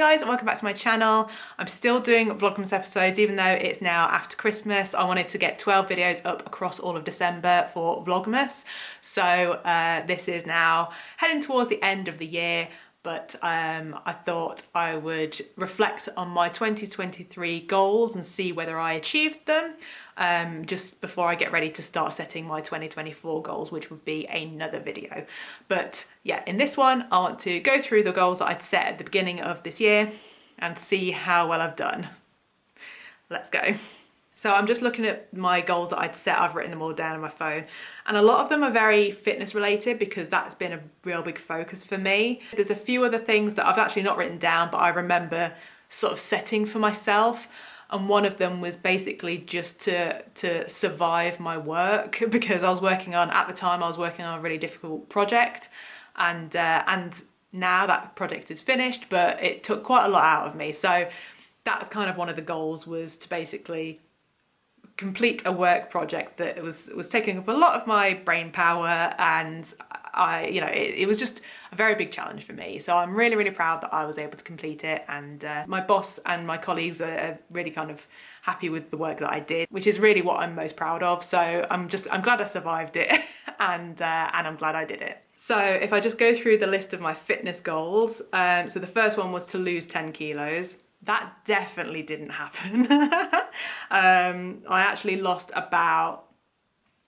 guys, and welcome back to my channel. I'm still doing Vlogmas episodes even though it's now after Christmas. I wanted to get 12 videos up across all of December for Vlogmas. So this is now heading towards the end of the year, but I thought I would reflect on my 2023 goals and see whether I achieved them just before I get ready to start setting my 2024 goals, which would be another video. But yeah, in this one, I want to go through the goals that I'd set at the beginning of this year and see how well I've done. Let's go. So I'm just looking at my goals that I'd set. I've written them all down on my phone, and a lot of them are very fitness related because that's been a real big focus for me. There's a few other things that I've actually not written down, but I remember sort of setting for myself. And one of them was basically just to survive my work, because I was working on, at the time I was working on a really difficult project, and now that project is finished, but it took quite a lot out of me. So that was kind of one of the goals, was to basically complete a work project that was taking up a lot of my brain power, and it was just a very big challenge for me. So I'm really, really proud that I was able to complete it, and my boss and my colleagues are really kind of happy with the work that I did, which is really what I'm most proud of. So I'm glad I survived it and I'm glad I did it. So if I just go through the list of my fitness goals, so the first one was to lose 10 kilos. That definitely didn't happen. I actually lost about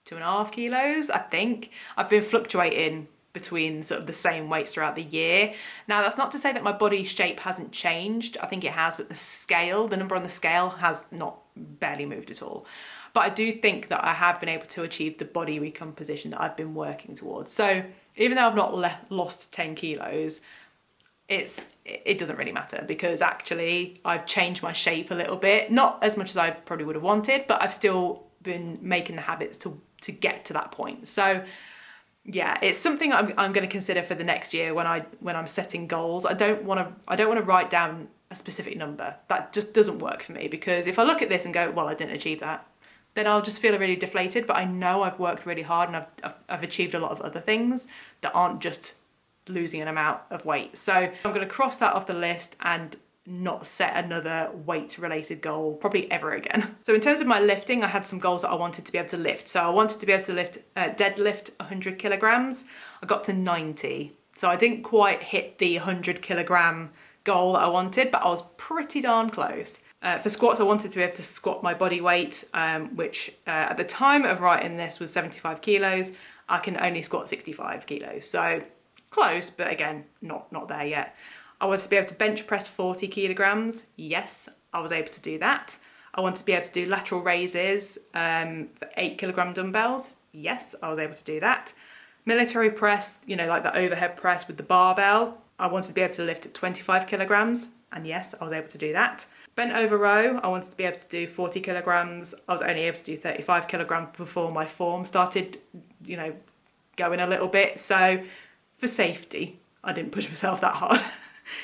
2.5 kilos, I think. I've been fluctuating between sort of the same weights throughout the year. Now, that's not to say that my body shape hasn't changed. I think it has, but the number on the scale has barely moved at all. But I do think that I have been able to achieve the body recomposition that I've been working towards. So even though I've not lost 10 kilos, it doesn't really matter, because actually I've changed my shape a little bit. Not as much as I probably would have wanted, but I've still been making the habits to get to that point. So yeah, it's something I'm going to consider for the next year when I'm setting goals. I don't want to write down a specific number. That just doesn't work for me, because if I look at this and go, well, I didn't achieve that, then I'll just feel really deflated. But I know I've worked really hard, and I've achieved a lot of other things that aren't just losing an amount of weight. So I'm going to cross that off the list and not set another weight related goal probably ever again. So in terms of my lifting, I had some goals that I wanted to be able to lift. So I wanted to be able to deadlift 100 kilograms. I got to 90. So I didn't quite hit the 100 kilogram goal that I wanted, but I was pretty darn close. For squats, I wanted to be able to squat my body weight, which at the time of writing this was 75 kilos. I can only squat 65 kilos. So close, but again, not there yet. I wanted to be able to bench press 40 kilograms. Yes, I was able to do that. I wanted to be able to do lateral raises for 8 kilogram dumbbells. Yes, I was able to do that. Military press, like the overhead press with the barbell. I wanted to be able to lift at 25 kilograms. And yes, I was able to do that. Bent over row, I wanted to be able to do 40 kilograms. I was only able to do 35 kilograms before my form started, going a little bit. So for safety, I didn't push myself that hard,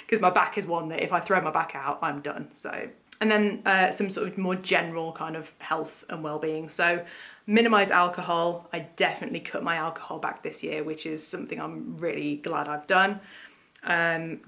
because my back is one that if I throw my back out, I'm done. So, and then some sort of more general kind of health and well-being. So minimize alcohol. I definitely cut my alcohol back this year, which is something I'm really glad I've done.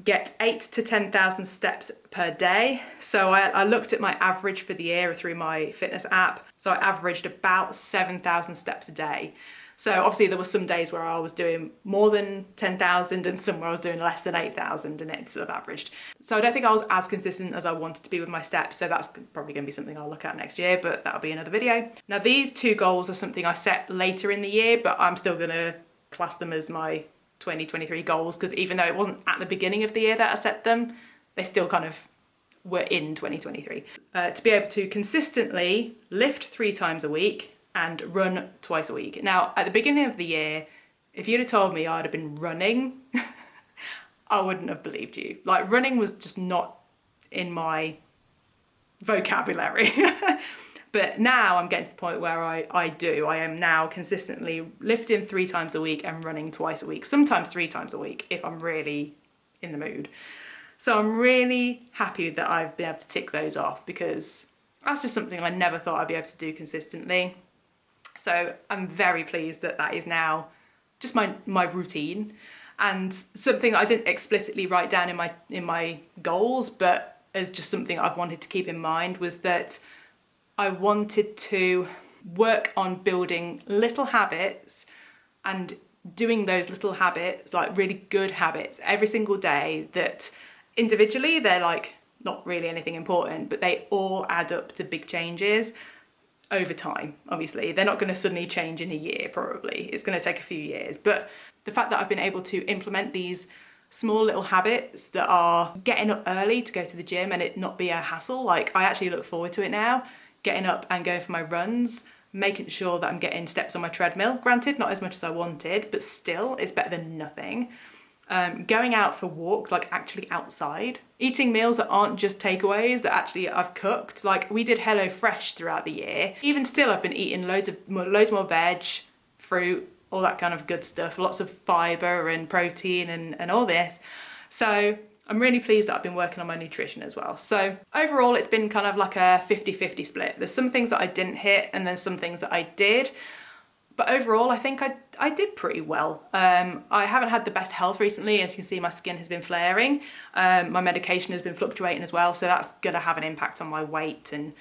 Get 8,000 to 10,000 steps per day. So I looked at my average for the year through my fitness app. So I averaged about 7,000 steps a day. So obviously there were some days where I was doing more than 10,000 and some where I was doing less than 8,000, and it sort of averaged. So I don't think I was as consistent as I wanted to be with my steps. So that's probably going to be something I'll look at next year, but that'll be another video. Now these two goals are something I set later in the year, but I'm still going to class them as my 2023 goals, because even though it wasn't at the beginning of the year that I set them, they still kind of were in 2023. To be able to consistently lift 3 times a week and run twice a week. Now, at the beginning of the year, if you'd have told me I'd have been running, I wouldn't have believed you. Like, running was just not in my vocabulary. But now I'm getting to the point where I do. I am now consistently lifting 3 times a week and running twice a week, sometimes 3 times a week if I'm really in the mood. So I'm really happy that I've been able to tick those off, because that's just something I never thought I'd be able to do consistently. So I'm very pleased that that is now just my routine. And something I didn't explicitly write down in my goals, but as just something I've wanted to keep in mind, was that I wanted to work on building little habits and doing those little habits, like really good habits, every single day, that individually they're like not really anything important, but they all add up to big changes over time. Obviously, they're not going to suddenly change in a year, probably. It's going to take a few years. But the fact that I've been able to implement these small little habits that are getting up early to go to the gym and it not be a hassle, like I actually look forward to it now, getting up and going for my runs, making sure that I'm getting steps on my treadmill. Granted, not as much as I wanted, but still, it's better than nothing. Going out for walks, like actually outside. Eating meals that aren't just takeaways, that actually I've cooked. Like we did Hello Fresh throughout the year. Even still, I've been eating loads more veg, fruit, all that kind of good stuff. Lots of fibre and protein and all this. So I'm really pleased that I've been working on my nutrition as well. So overall, it's been kind of like a 50-50 split. There's some things that I didn't hit and there's some things that I did. But overall, I think I did pretty well. I haven't had the best health recently. As you can see, my skin has been flaring. My medication has been fluctuating as well. So that's going to have an impact on my weight and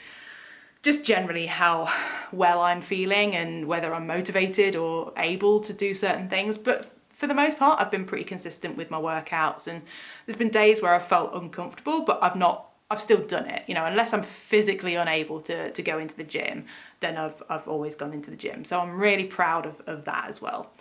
just generally how well I'm feeling and whether I'm motivated or able to do certain things. But for the most part, I've been pretty consistent with my workouts, and there's been days where I've felt uncomfortable, but I've still done it, you know, unless I'm physically unable to go into the gym, then I've always gone into the gym. So I'm really proud of that as well.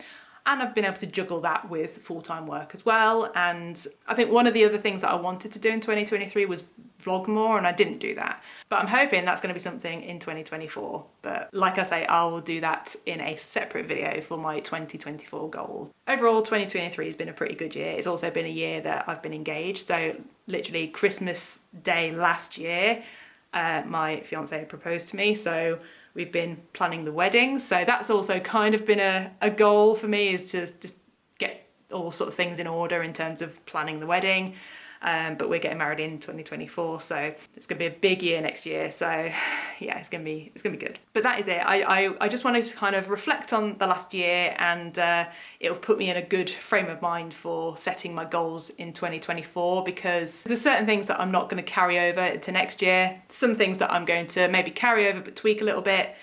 And I've been able to juggle that with full-time work as well. And I think one of the other things that I wanted to do in 2023 was vlog more, and I didn't do that. But I'm hoping that's going to be something in 2024. But like I say, I will do that in a separate video for my 2024 goals. Overall, 2023 has been a pretty good year. It's also been a year that I've been engaged. So literally Christmas Day last year, my fiance proposed to me. So we've been planning the wedding. So that's also kind of been a goal for me, is to just get all sort of things in order in terms of planning the wedding. But we're getting married in 2024, so it's gonna be a big year next year. So yeah, it's gonna be good. But that is it. I just wanted to kind of reflect on the last year, and it'll put me in a good frame of mind for setting my goals in 2024, because there's certain things that I'm not going to carry over to next year. Some things that I'm going to maybe carry over but tweak a little bit.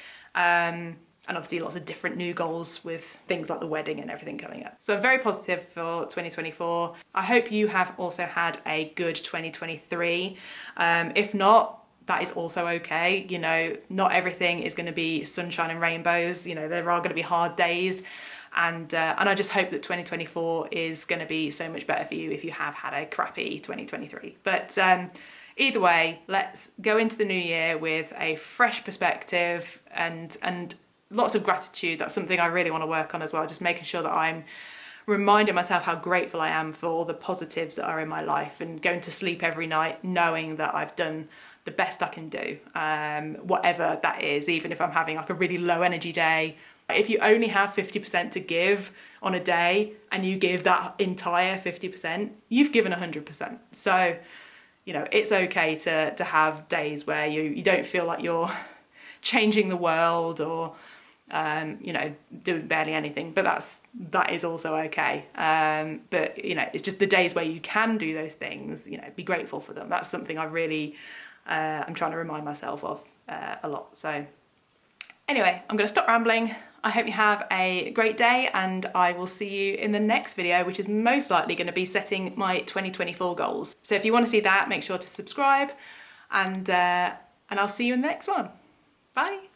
And obviously lots of different new goals with things like the wedding and everything coming up. So I'm very positive for 2024. I hope you have also had a good 2023. If not, that is also okay. You know, not everything is going to be sunshine and rainbows. You know, there are going to be hard days. And I just hope that 2024 is going to be so much better for you if you have had a crappy 2023. But either way, let's go into the new year with a fresh perspective and lots of gratitude. That's something I really want to work on as well, just making sure that I'm reminding myself how grateful I am for all the positives that are in my life, and going to sleep every night knowing that I've done the best I can do, whatever that is, even if I'm having like a really low energy day. If you only have 50% to give on a day and you give that entire 50%, you've given 100%. So, you know, it's okay to have days where you don't feel like you're changing the world or you know, doing barely anything, but that is also okay. But you know, it's just the days where you can do those things, you know, be grateful for them. That's something I really I'm trying to remind myself of a lot. So anyway, I'm going to stop rambling. I hope you have a great day, and I will see you in the next video, which is most likely going to be setting my 2024 goals. So if you want to see that, make sure to subscribe, and I'll see you in the next one. Bye.